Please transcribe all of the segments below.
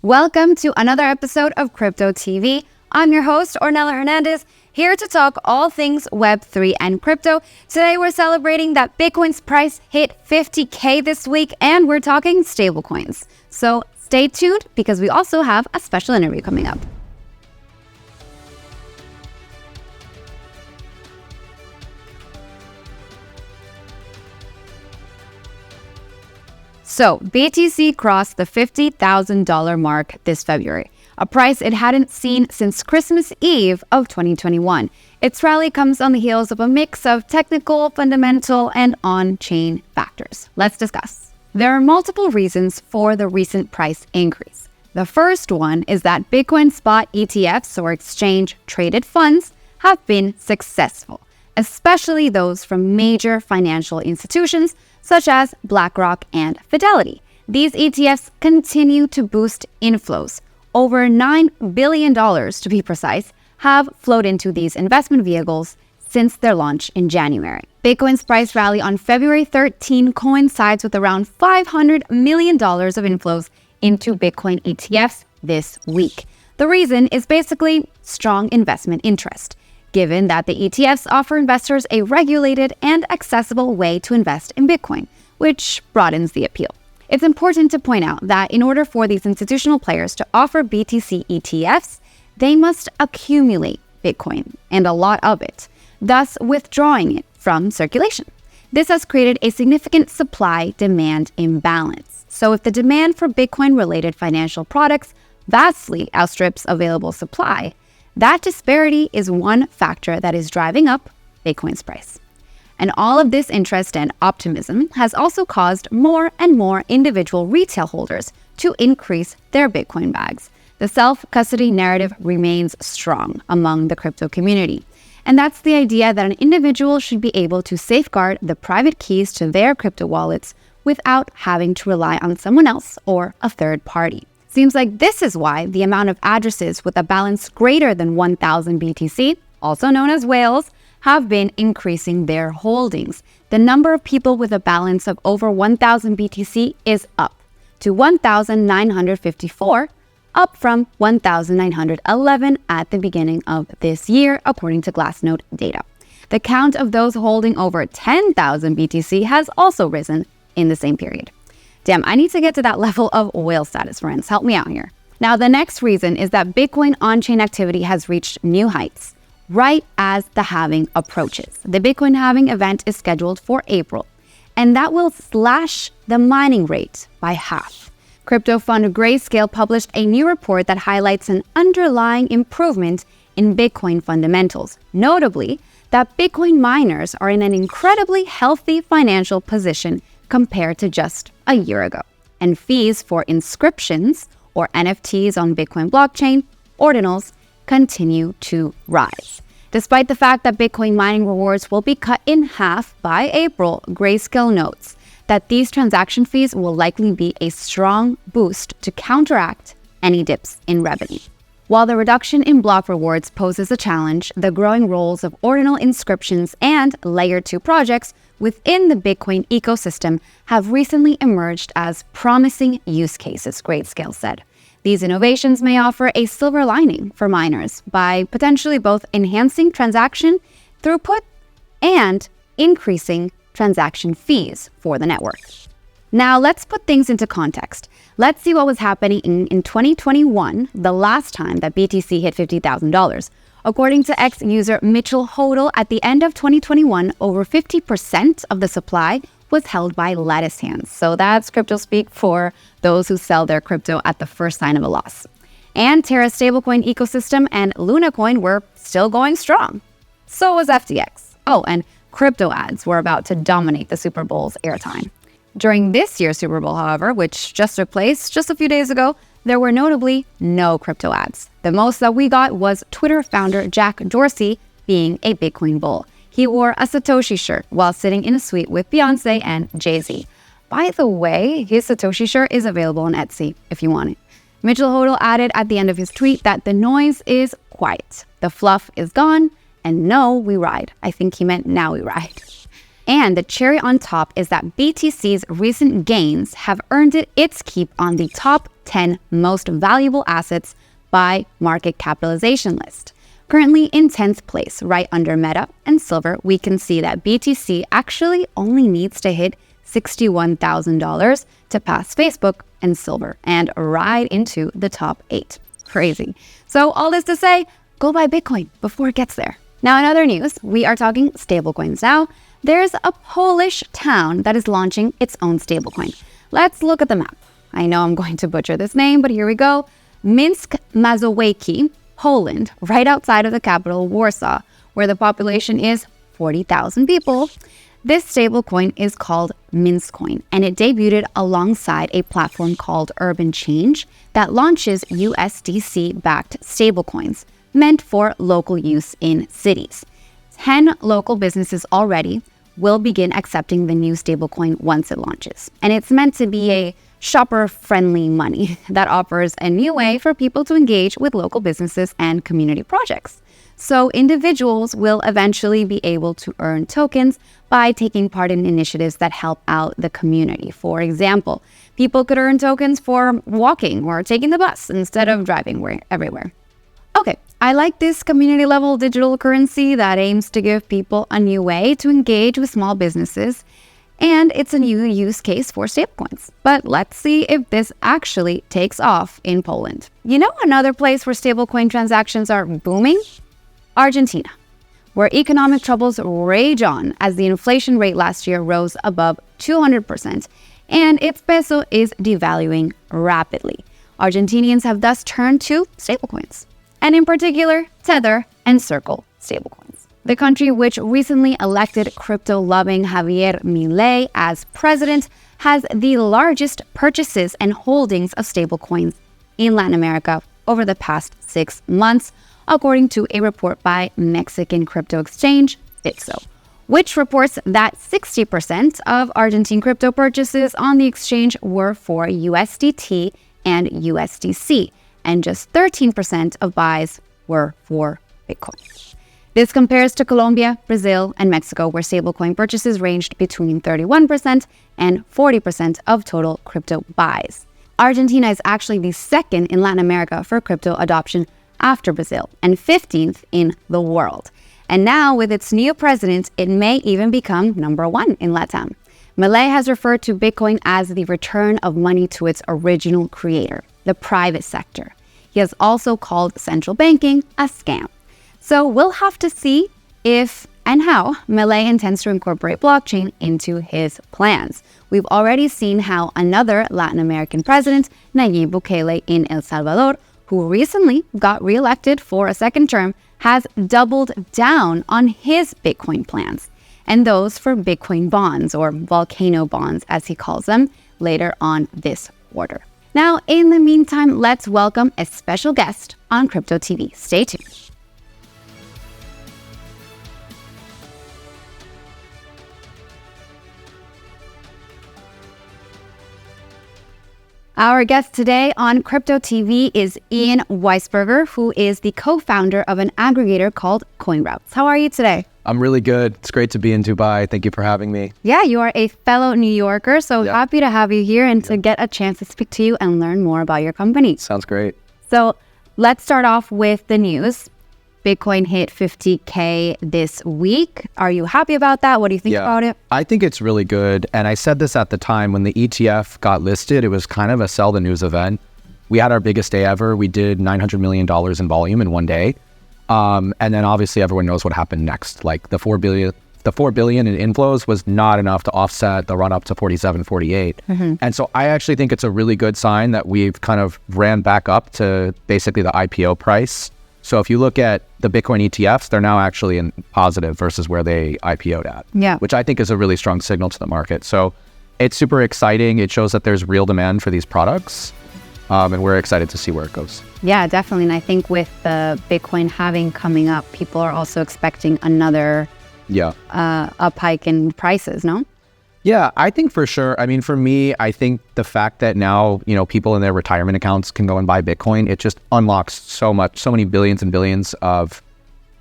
Welcome to another episode of CryptoTV. I'm your host, Ornella Hernandez, here to talk all things Web3 and crypto. Today we're celebrating that Bitcoin's price hit 50K this week, and we're talking stablecoins. So stay tuned because we also have a special interview coming up. So, BTC crossed the $50,000 mark this February, a price it hadn't seen since Christmas Eve of 2021. Its rally comes on the heels of a mix of technical, fundamental, and on-chain factors. Let's discuss. There are multiple reasons for the recent price increase. The first one is that Bitcoin spot ETFs, or exchange-traded funds, have been successful, especially those from major financial institutions such as BlackRock and Fidelity. These ETFs continue to boost inflows. Over $9 billion, to be precise, have flowed into these investment vehicles since their launch in January. Bitcoin's price rally on February 13 coincides with around $500 million of inflows into Bitcoin ETFs this week. The reason is basically strong investment interest, given that the ETFs offer investors a regulated and accessible way to invest in Bitcoin, which broadens the appeal. It's important to point out that in order for these institutional players to offer BTC ETFs, they must accumulate Bitcoin, and a lot of it, thus withdrawing it from circulation. This has created a significant supply-demand imbalance. So if the demand for Bitcoin-related financial products vastly outstrips available supply, that disparity is one factor that is driving up Bitcoin's price. And all of this interest and optimism has also caused more and more individual retail holders to increase their Bitcoin bags. The self-custody narrative remains strong among the crypto community. And that's the idea that an individual should be able to safeguard the private keys to their crypto wallets without having to rely on someone else or a third party. Seems like this is why the amount of addresses with a balance greater than 1,000 BTC, also known as whales, have been increasing their holdings. The number of people with a balance of over 1,000 BTC is up to 1,954, up from 1,911 at the beginning of this year, according to Glassnode data. The count of those holding over 10,000 BTC has also risen in the same period. Damn, I need to get to that level of whale status, friends. Help me out here. Now, the next reason is that Bitcoin on-chain activity has reached new heights right as the halving approaches. The Bitcoin halving event is scheduled for April, and that will slash the mining rate by half. Crypto fund Grayscale published a new report that highlights an underlying improvement in Bitcoin fundamentals, notably that Bitcoin miners are in an incredibly healthy financial position compared to just a year ago. And fees for inscriptions or NFTs on Bitcoin blockchain, ordinals, continue to rise. Despite the fact that Bitcoin mining rewards will be cut in half by April, Grayscale notes that these transaction fees will likely be a strong boost to counteract any dips in revenue. While the reduction in block rewards poses a challenge, the growing roles of ordinal inscriptions and Layer 2 projects within the Bitcoin ecosystem have recently emerged as promising use cases, Grayscale said. These innovations may offer a silver lining for miners by potentially both enhancing transaction throughput and increasing transaction fees for the network. Now, let's put things into context. Let's see what was happening in 2021, the last time that BTC hit $50,000. According to ex-user Mitchell Hodel, at the end of 2021, over 50% of the supply was held by lattice hands. So that's crypto speak for those who sell their crypto at the first sign of a loss. And Terra's stablecoin ecosystem and Luna coin were still going strong. So was FTX. Oh, and crypto ads were about to dominate the Super Bowl's airtime. During this year's Super Bowl, however, which just took place just a few days ago, there were notably no crypto ads. The most that we got was Twitter founder Jack Dorsey being a Bitcoin bull. He wore a Satoshi shirt while sitting in a suite with Beyonce and Jay-Z. By the way, his Satoshi shirt is available on Etsy if you want it. Mitchell Hodel added at the end of his tweet that the noise is quiet, the fluff is gone, and no, we ride. I think he meant now we ride. And the cherry on top is that BTC's recent gains have earned it its keep on the top 10 most valuable assets by market capitalization list. Currently in 10th place, right under Meta and Silver, we can see that BTC actually only needs to hit $61,000 to pass Facebook and Silver and ride into the top 8. Crazy. So all this to say, go buy Bitcoin before it gets there. Now in other news, we are talking stablecoins now. There's a Polish town that is launching its own stablecoin. Let's look at the map. I know I'm going to butcher this name, but here we go. Minsk Mazowiecki, Poland, right outside of the capital, Warsaw, where the population is 40,000 people. This stablecoin is called Minskcoin, and it debuted alongside a platform called Urban Change that launches USDC-backed stablecoins meant for local use in cities. 10 local businesses already will begin accepting the new stablecoin once it launches. And it's meant to be a shopper-friendly money that offers a new way for people to engage with local businesses and community projects. So individuals will eventually be able to earn tokens by taking part in initiatives that help out the community. For example, people could earn tokens for walking or taking the bus instead of driving everywhere. Okay, I like this community-level digital currency that aims to give people a new way to engage with small businesses, and it's a new use case for stablecoins. But let's see if this actually takes off in Poland. You know another place where stablecoin transactions are booming? Argentina, where economic troubles rage on as the inflation rate last year rose above 200%, and its peso is devaluing rapidly. Argentinians have thus turned to stablecoins, and in particular, Tether and Circle stablecoins. The country, which recently elected crypto-loving Javier Milei as president, has the largest purchases and holdings of stablecoins in Latin America over the past 6 months, according to a report by Mexican crypto exchange Bitso, which reports that 60% of Argentine crypto purchases on the exchange were for USDT and USDC, and just 13% of buys were for Bitcoin. This compares to Colombia, Brazil, and Mexico, where stablecoin purchases ranged between 31% and 40% of total crypto buys. Argentina is actually the second in Latin America for crypto adoption after Brazil, and 15th in the world. And now, with its new president, it may even become number 1 in LATAM. Milei has referred to Bitcoin as the return of money to its original creator, the private sector. He has also called central banking a scam. So we'll have to see if and how Milei intends to incorporate blockchain into his plans. We've already seen how another Latin American president, Nayib Bukele in El Salvador, who recently got reelected for a second term, has doubled down on his Bitcoin plans, and those for Bitcoin bonds, or volcano bonds as he calls them, later on this quarter. Now, in the meantime, let's welcome a special guest on CryptoTV. Stay tuned. Our guest today on CryptoTV is Ian Weisberger, who is the co-founder of an aggregator called CoinRoutes. How are you today? I'm really good. It's great to be in Dubai. Thank you for having me. Yeah, you are a fellow New Yorker, so happy to have you here and to get a chance to speak to you and learn more about your company. Sounds great. So let's start off with the news. Bitcoin hit 50K this week. Are you happy about that? What do you think about it? I think it's really good. And I said this at the time when the ETF got listed, it was kind of a sell the news event. We had our biggest day ever. We did $900 million in volume in one day. And then obviously everyone knows what happened next. Like the 4 billion in inflows was not enough to offset the run up to 47, 48. And so I actually think it's a really good sign that we've kind of ran back up to basically the IPO price. So if you look at the Bitcoin ETFs, they're now actually in positive versus where they IPO'd at, which I think is a really strong signal to the market. So it's super exciting. It shows that there's real demand for these products. And we're excited to see where it goes. Yeah, definitely. And I think with the Bitcoin halving coming up, people are also expecting another up hike in prices, no? Yeah, I think for sure. I mean, for me, I think the fact that now, people in their retirement accounts can go and buy Bitcoin, it just unlocks so many billions and billions of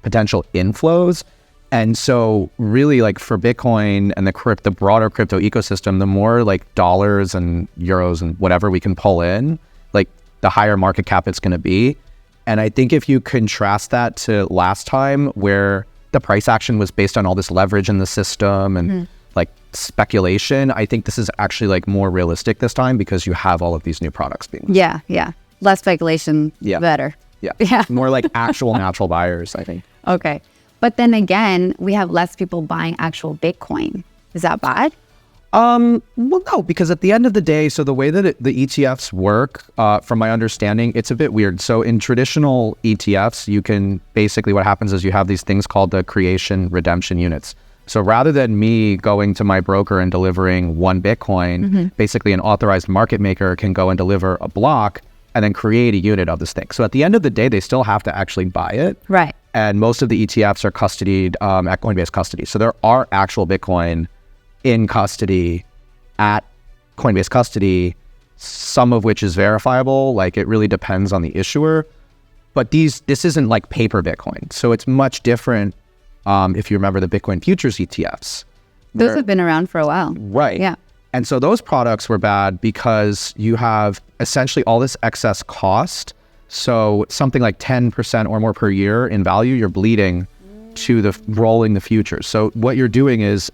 potential inflows. And so really like for Bitcoin and the broader crypto ecosystem, the more like dollars and euros and whatever we can pull in, like the higher market cap it's going to be. And I think if you contrast that to last time where the price action was based on all this leverage in the system and like speculation, I think this is actually like more realistic this time because you have all of these new products being. Yeah. Less speculation, better. Yeah. More like actual natural buyers, I think. Okay. But then again, we have less people buying actual Bitcoin. Is that bad? Well, no, because at the end of the day, so the way that the ETFs work, from my understanding, it's a bit weird. So in traditional ETFs, you can basically, what happens is you have these things called the creation redemption units. So rather than me going to my broker and delivering 1 Bitcoin, basically an authorized market maker can go and deliver a block and then create a unit of this thing. So at the end of the day, they still have to actually buy it. Right. And most of the ETFs are custodied at Coinbase custody. So there are actual Bitcoin in custody at Coinbase custody, some of which is verifiable. Like it really depends on the issuer. But this isn't like paper Bitcoin. So it's much different if you remember the Bitcoin futures ETFs. Those have been around for a while. Right. Yeah. And so those products were bad because you have essentially all this excess cost. So something like 10% or more per year in value, you're bleeding to the rolling the futures. So what you're doing is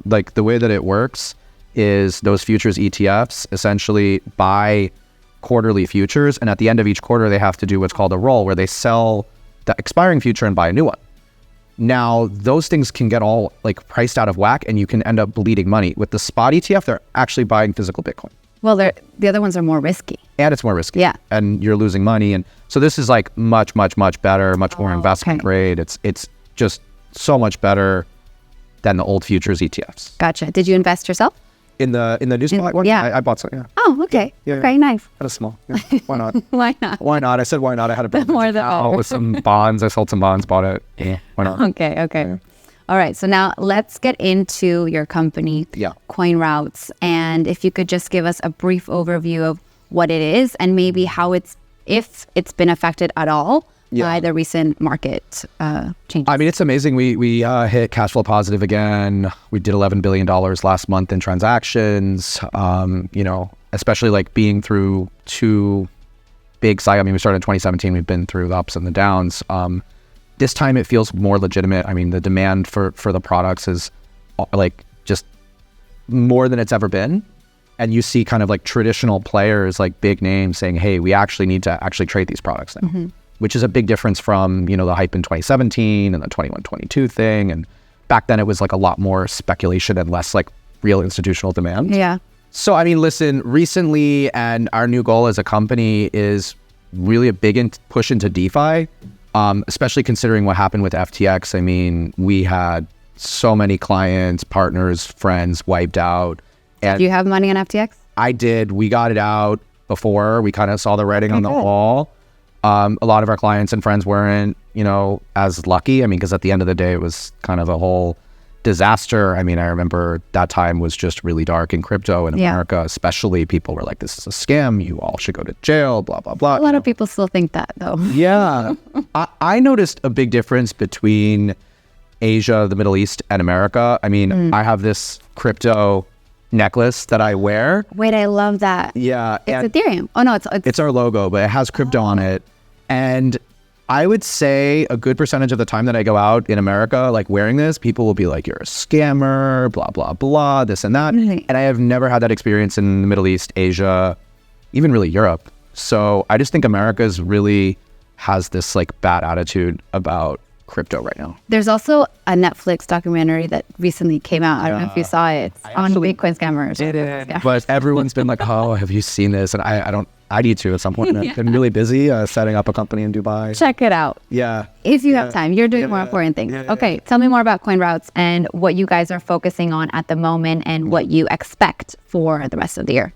like the way that it works is those futures ETFs essentially buy quarterly futures. And at the end of each quarter, they have to do what's called a roll where they sell the expiring future and buy a new one. Now, those things can get all like priced out of whack and you can end up bleeding money. With the spot ETF, they're actually buying physical Bitcoin. Well, the other ones are more risky. And it's more risky. Yeah. And you're losing money. And so this is like much, much, much better, much more investment grade. It's just so much better than the old futures ETFs. Gotcha. Did you invest yourself? In the new spot one? Yeah. I bought some, yeah. Oh, okay. Yeah. Okay, nice. Had a small. Yeah. Why not? Why not? Why not? I said why not. I had a more than with some bonds. I sold some bonds, bought it. Yeah. Why not? Okay. Yeah. All right. So now let's get into your company, CoinRoutes. And if you could just give us a brief overview of what it is and maybe how if it's been affected at all by the recent market changes. I mean, it's amazing. We hit cash flow positive again. We did $11 billion last month in transactions, especially like being through 2 big cycles. I mean, we started in 2017. We've been through the ups and the downs. This time it feels more legitimate. I mean, the demand for the products is like just more than it's ever been. And you see kind of like traditional players, like big names saying, hey, we actually need to actually trade these products now, which is a big difference from, the hype in 2017 and the 21-22 thing. And back then it was like a lot more speculation and less like real institutional demand. Yeah. So, I mean, listen, recently, and our new goal as a company is really a big push into DeFi. Especially considering what happened with FTX. I mean, we had so many clients, partners, friends wiped out. And do you have money on FTX? I did. We got it out before. We kind of saw the writing on the wall. A lot of our clients and friends weren't, as lucky. I mean, because at the end of the day, it was kind of a whole disaster. I mean, I remember that time was just really dark in crypto in America, especially. People were like, this is a scam. You all should go to jail, blah, blah, blah. A lot of people still think that, though. Yeah. I noticed a big difference between Asia, the Middle East, and America. I mean, I have this crypto necklace that I wear. Wait, I love that. Yeah. It's Ethereum. Oh, no, it's our logo, but it has crypto on it. And I would say a good percentage of the time that I go out in America, like wearing this, people will be like, you're a scammer, blah, blah, blah, this and that. Really? And I have never had that experience in the Middle East, Asia, even really Europe. So I just think America's really has this like bad attitude about crypto right now. There's also a Netflix documentary that recently came out. I don't know if you saw it. It's on Bitcoin scammers. But everyone's been like, oh, have you seen this? And I need to at some point. I've been really busy setting up a company in Dubai. Check it out. Yeah. If you have time. You're doing more important things. Okay. Tell me more about CoinRoutes and what you guys are focusing on at the moment and what you expect for the rest of the year.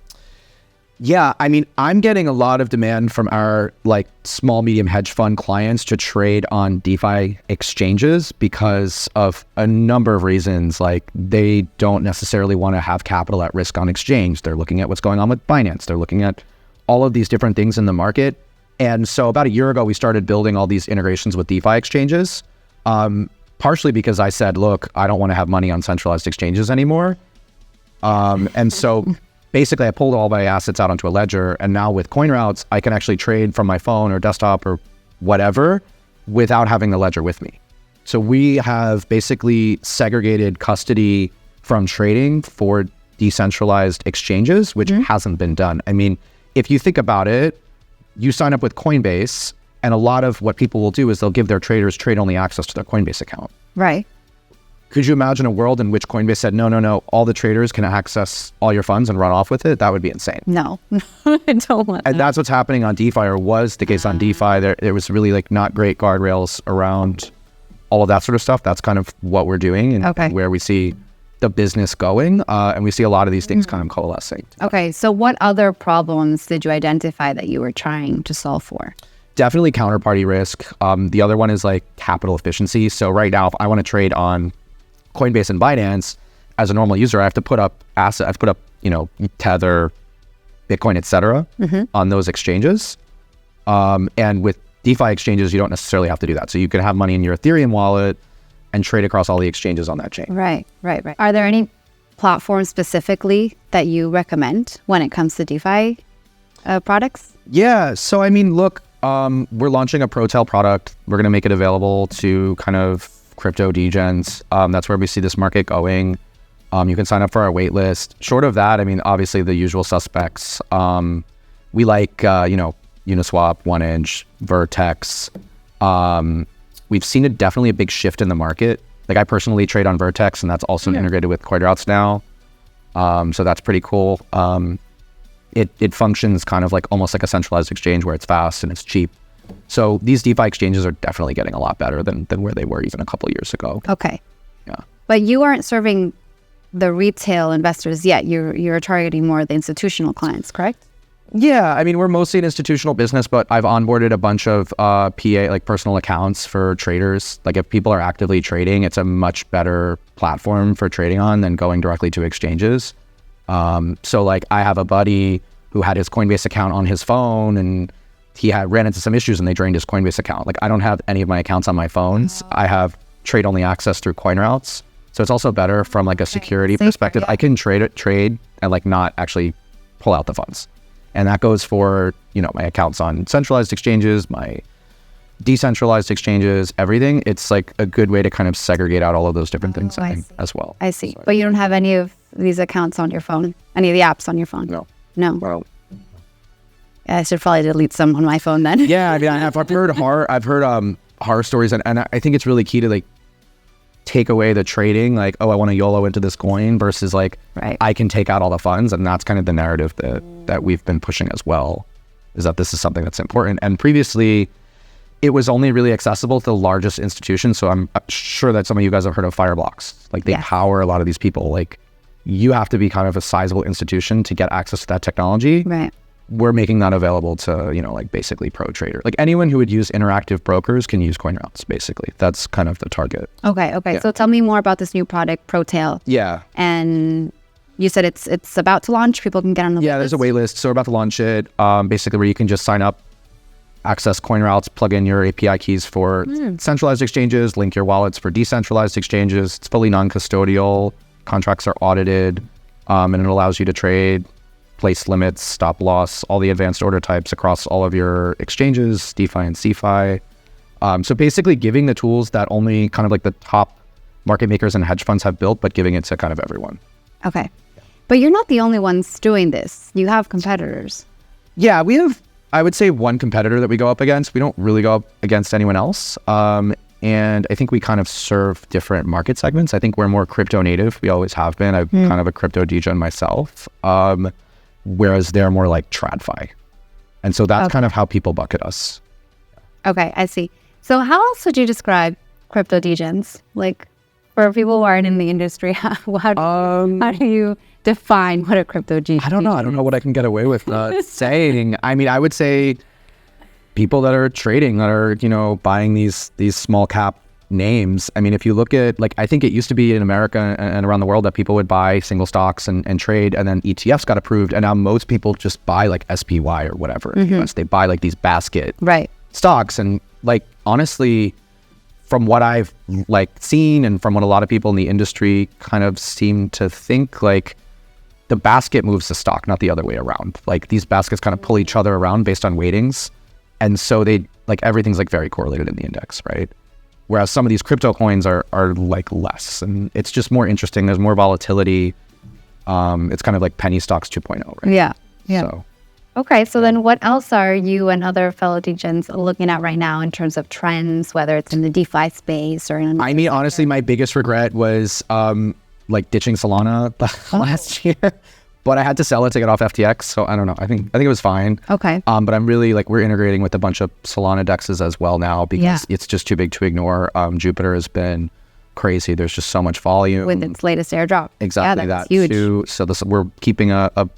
Yeah, I mean, I'm getting a lot of demand from our like small, medium hedge fund clients to trade on DeFi exchanges because of a number of reasons. Like they don't necessarily want to have capital at risk on exchange. They're looking at what's going on with Binance. They're looking at all of these different things in the market. And so about a year ago, we started building all these integrations with DeFi exchanges. Part partially because I said, look, I don't want to have money on centralized exchanges anymore. And so basically I pulled all my assets out onto a ledger, and now with CoinRoutes, I can actually trade from my phone or desktop or whatever without having the ledger with me. So we have basically segregated custody from trading for decentralized exchanges, which hasn't been done. I mean, if you think about it, you sign up with Coinbase, and a lot of what people will do is they'll give their traders trade-only access to their Coinbase account. Right. Could you imagine a world in which Coinbase said, no, all the traders can access all your funds and run off with it? That would be insane. No, I don't want that. And that's what's happening on DeFi, or was the case on DeFi. There was really like not great guardrails around all of that sort of stuff. That's kind of what we're doing, and where we see the business going. And we see a lot of these things kind of coalescing. Okay, so what other problems did you identify that you were trying to solve for? Definitely counterparty risk. The other one is like capital efficiency. So right now, if I want to trade on Coinbase and Binance, as a normal user, I have to put up assets. I've put up, Tether, Bitcoin, etc. On those exchanges. And with DeFi exchanges, you don't necessarily have to do that. So you can have money in your Ethereum wallet and trade across all the exchanges on that chain. Right. Are there any platforms specifically that you recommend when it comes to DeFi products? Yeah. So, I mean, look, we're launching a Protel product. We're going to make it available to kind of crypto degens. That's where we see this market going. You can sign up for our wait list. Short of that, I mean, obviously the usual suspects. We like, Uniswap, 1inch, Vertex. We've seen definitely a big shift in the market. Like I personally trade on Vertex, and that's also integrated with CoinRoutes now. So that's pretty cool. It functions kind of like almost like a centralized exchange where it's fast and it's cheap. So these DeFi exchanges are definitely getting a lot better than where they were even a couple of years ago. Okay. Yeah. But you aren't serving the retail investors yet. You're targeting more the institutional clients, correct? Yeah, I mean, we're mostly an institutional business, but I've onboarded a bunch of PA, like personal accounts for traders. Like if people are actively trading, it's a much better platform for trading on than going directly to exchanges. So like I have a buddy who had his Coinbase account on his phone, and he ran into some issues and they drained his Coinbase account. Like I don't have any of my accounts on my phones. I have trade-only access through CoinRoutes. So it's also better from like a security perspective. I can trade and like not actually pull out the funds. And that goes for, my accounts on centralized exchanges, my decentralized exchanges, everything. It's like a good way to kind of segregate out all of those different things as well. I see. But you don't have any of these accounts on your phone? Any of the apps on your phone? No. Well, yeah, I should probably delete some on my phone then. Yeah, I mean, I've heard horror stories, and I think it's really key to like take away the trading, like, oh, I want to YOLO into this coin versus like, I can take out all the funds. And that's kind of the narrative that we've been pushing as well, is that this is something that's important. And previously, it was only really accessible to the largest institutions. So I'm sure that some of you guys have heard of Fireblocks. Like they power a lot of these people. Like you have to be kind of a sizable institution to get access to that technology. Right. We're making that available to, like basically pro trader. Like anyone who would use interactive brokers can use CoinRoutes, basically. That's kind of the target. Okay. Yeah. So tell me more about this new product, Protel. Yeah. And you said it's about to launch. People can get on the wait there's a wait list. So we're about to launch it, basically where you can just sign up, access CoinRoutes, plug in your API keys for centralized exchanges, link your wallets for decentralized exchanges. It's fully non-custodial. Contracts are audited, and it allows you to trade, place limits, stop loss, all the advanced order types across all of your exchanges, DeFi and CeFi. So basically giving the tools that only kind of like the top market makers and hedge funds have built, but giving it to kind of everyone. Okay. But you're not the only ones doing this. You have competitors. Yeah, we have, I would say, one competitor that we go up against. We don't really go up against anyone else. And I think we kind of serve different market segments. I think we're more crypto native. We always have been. I'm kind of a crypto degen myself. Whereas they're more like TradFi. And so that's kind of how people bucket us. Okay, I see. So how else would you describe crypto degens? Like for people who aren't in the industry, how do you define what a crypto degen is? I don't know what I can get away with saying. I mean, I would say people that are trading, that are, buying these small cap names. I mean, if you look at, like, I think it used to be in America and around the world that people would buy single stocks and trade, and then ETFs got approved, and now most people just buy like SPY or whatever. They buy like these basket stocks, and like honestly, from what I've like seen and from what a lot of people in the industry kind of seem to think, like the basket moves the stock, not the other way around. Like these baskets kind of pull each other around based on weightings. And so they like everything's like very correlated in the index, right? Whereas some of these crypto coins are like less, and it's just more interesting. There's more volatility. It's kind of like penny stocks 2.0, right? Yeah. Yeah. So, okay. So then what else are you and other fellow degens looking at right now in terms of trends, whether it's in the DeFi space or in... I mean, honestly, my biggest regret was like ditching Solana last year, but I had to sell it to get off FTX. So I don't know. I think it was fine. Okay. But I'm really like, we're integrating with a bunch of Solana dexes as well now because it's just too big to ignore. Jupiter has been crazy. There's just so much volume with its latest airdrop. Exactly, that's that huge. too. So we're keeping a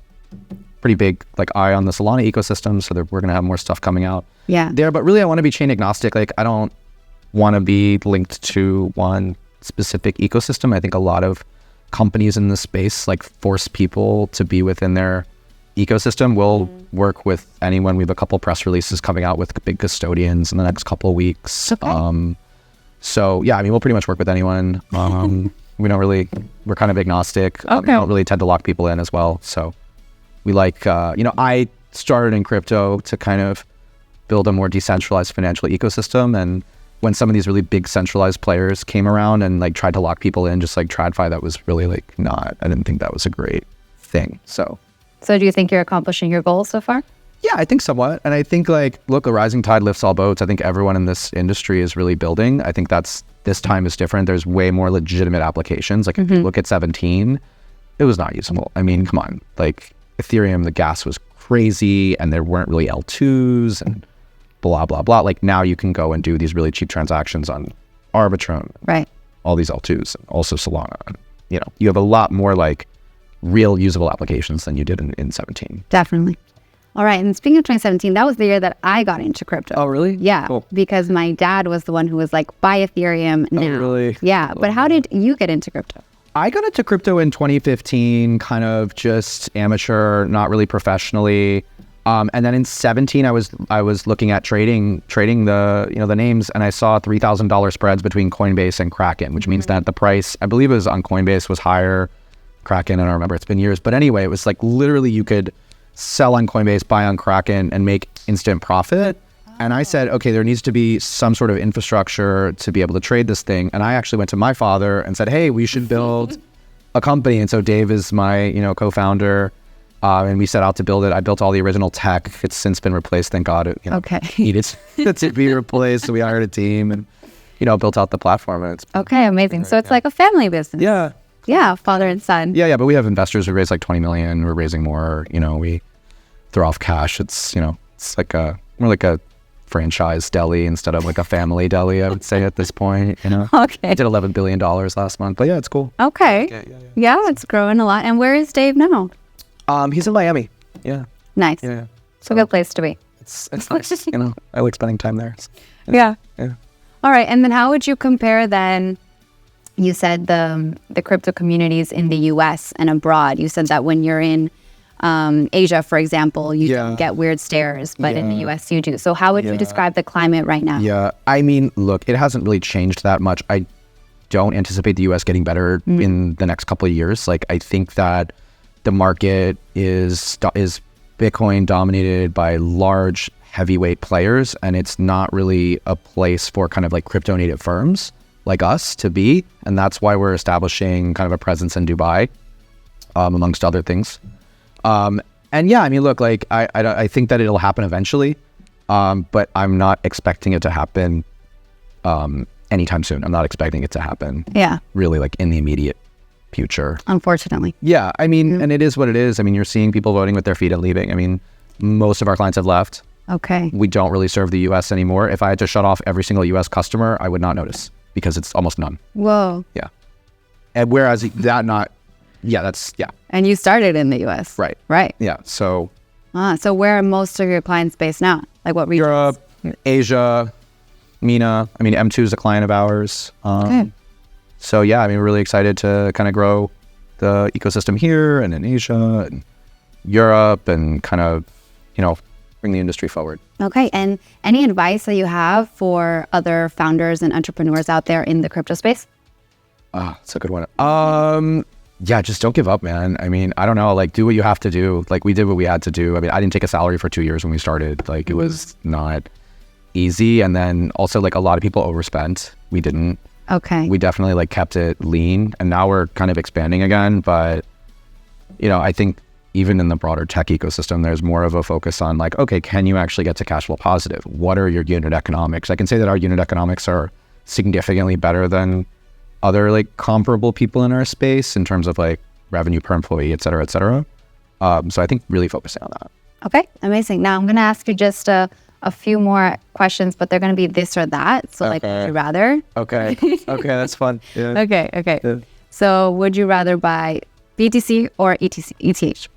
pretty big like eye on the Solana ecosystem, so that we're gonna have more stuff coming out there. But really, I want to be chain agnostic. Like I don't want to be linked to one specific ecosystem. I think a lot of companies in this space like force people to be within their ecosystem. We'll work with anyone. We have a couple press releases coming out with big custodians in the next couple of weeks. Okay. So yeah, I mean, we'll pretty much work with anyone. We're kind of agnostic. We don't really tend to lock people in as well. So we like, I started in crypto to kind of build a more decentralized financial ecosystem. And when some of these really big centralized players came around and like tried to lock people in, just like TradFi, that was really like I didn't think that was a great thing. So do you think you're accomplishing your goals so far? Yeah, I think somewhat. And I think like, look, a rising tide lifts all boats. I think everyone in this industry is really building. I think this time is different. There's way more legitimate applications. Like if you look at 17, it was not usable. I mean, come on, like Ethereum, the gas was crazy and there weren't really L2s and blah, blah, blah. Like now you can go and do these really cheap transactions on Arbitrum, right? All these L2s, and also Solana. You know, you have a lot more like real usable applications than you did in 17. Definitely. All right. And speaking of 2017, that was the year that I got into crypto. Oh, really? Yeah. Cool. Because my dad was the one who was like, buy Ethereum now. Oh, really? Yeah. But how did you get into crypto? I got into crypto in 2015, kind of just amateur, not really professionally. And then in 17, I was looking at trading the the names, and I saw $3,000 spreads between Coinbase and Kraken, which means that the price, I believe it was on Coinbase, was higher. Kraken, I don't remember, it's been years. But anyway, it was like literally you could sell on Coinbase, buy on Kraken, and make instant profit. And I said, okay, there needs to be some sort of infrastructure to be able to trade this thing. And I actually went to my father and said, hey, we should build a company. And so Dave is my, co-founder, and we set out to build it. I built all the original tech. It's since been replaced, thank God. It needed to be replaced. So we hired a team and, built out the platform. And it's amazing. So it's like a family business. Yeah. Yeah, father and son. Yeah, but we have investors who raise like 20 million. We're raising more. We throw off cash. It's it's like more like a franchise deli instead of like a family deli, I would say at this point. Okay. I did $11 billion last month, but yeah, it's cool. Okay. Yeah, it's growing a lot. And where is Dave now? He's in Miami. Yeah. Nice. Yeah. It's a good place to be. It's nice. I like spending time there. Yeah. Yeah. All right. And then how would you compare then? You said the crypto communities in the US and abroad. You said that when you're in Asia, for example, you don't get weird stares, but in the US you do. So how would you describe the climate right now? Yeah, I mean, look, it hasn't really changed that much. I don't anticipate the US getting better in the next couple of years. Like, I think that the market is Bitcoin dominated by large heavyweight players, and it's not really a place for kind of like crypto native firms like us to be. And that's why we're establishing kind of a presence in Dubai, amongst other things. And yeah, I mean, look, like I think that it'll happen eventually, but I'm not expecting it to happen anytime soon. I'm not expecting it to happen really like in the immediate future. Unfortunately. Yeah, I mean, and it is what it is. I mean, you're seeing people voting with their feet and leaving. I mean, most of our clients have left. Okay. We don't really serve the US anymore. If I had to shut off every single US customer, I would not notice, because it's almost none. Whoa. Yeah. And whereas that's. And you started in the US. Right. Right. Yeah. So. So where are most of your clients based now? Like what regions? Europe, Asia, MENA. I mean, M2 is a client of ours. Okay. So yeah, I mean, we're really excited to kind of grow the ecosystem here and in Asia and Europe, and kind of, we're bring the industry forward. Okay. And any advice that you have for other founders and entrepreneurs out there in the crypto space? That's a good one. Yeah, just don't give up, man. I mean, I don't know, like do what you have to do. Like we did what we had to do. I mean, I didn't take a salary for 2 years when we started. Like it was not easy. And then also like a lot of people overspent. We didn't. Okay. We definitely like kept it lean, and now we're kind of expanding again. But, you know, I think even in the broader tech ecosystem, there's more of a focus on like, okay, can you actually get to cash flow positive? What are your unit economics? I can say that our unit economics are significantly better than other like comparable people in our space in terms of like revenue per employee, et cetera, et cetera. So I think really focusing on that. Okay, amazing. Now I'm going to ask you just a few more questions, but they're going to be this or that. So like, would you rather? Okay. Okay, that's fun. Yeah. Okay. Yeah. So would you rather buy BTC or ETH?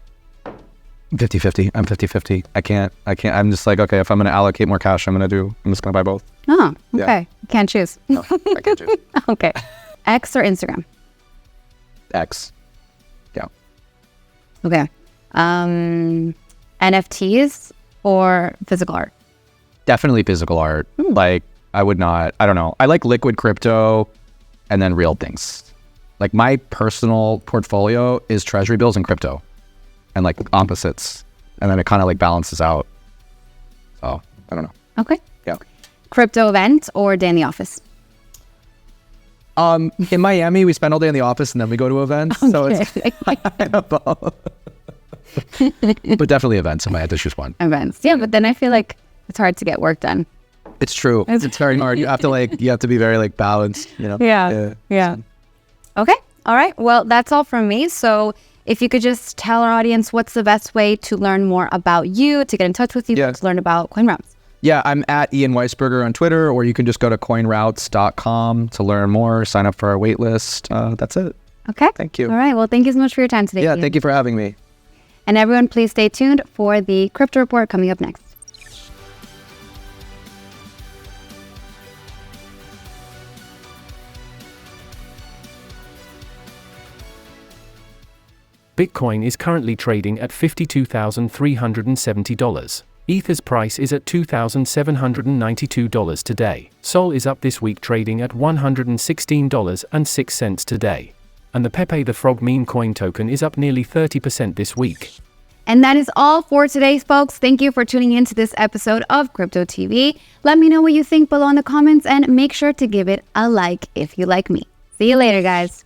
50-50. I'm 50-50. I can't. I'm just like, okay, if I'm going to allocate more cash, I'm just going to buy both. Oh, okay. Yeah. You can't choose. No, I can't choose. Okay. X or Instagram? X. Yeah. Okay. NFTs or physical art? Definitely physical art. Like I don't know. I like liquid crypto and then real things. Like my personal portfolio is treasury bills and crypto and like opposites. And then it kind of like balances out. So I don't know. Okay. Yeah. Crypto event or day in the office? In Miami, we spend all day in the office and then we go to events. Okay. So it's kind of both. But definitely events if I had to choose one. Events. Yeah, but then I feel like it's hard to get work done. It's true. It's very hard. You have to be very like balanced, you know? Yeah. Okay. All right. Well, that's all from me. So if you could just tell our audience what's the best way to learn more about you, to get in touch with you, to learn about CoinRoutes. Yeah, I'm at Ian Weisberger on Twitter, or you can just go to CoinRoutes.com to learn more, sign up for our wait list. That's it. Okay. Thank you. All right. Well, thank you so much for your time today. Yeah, Ian. thank you for having me. And everyone, please stay tuned for the crypto report coming up next. Bitcoin is currently trading at $52,370. Ether's price is at $2,792 today. Sol is up this week trading at $116.06 today. And the Pepe the Frog meme coin token is up nearly 30% this week. And that is all for today, folks. Thank you for tuning in to this episode of CryptoTV. Let me know what you think below in the comments and make sure to give it a like if you like me. See you later, guys.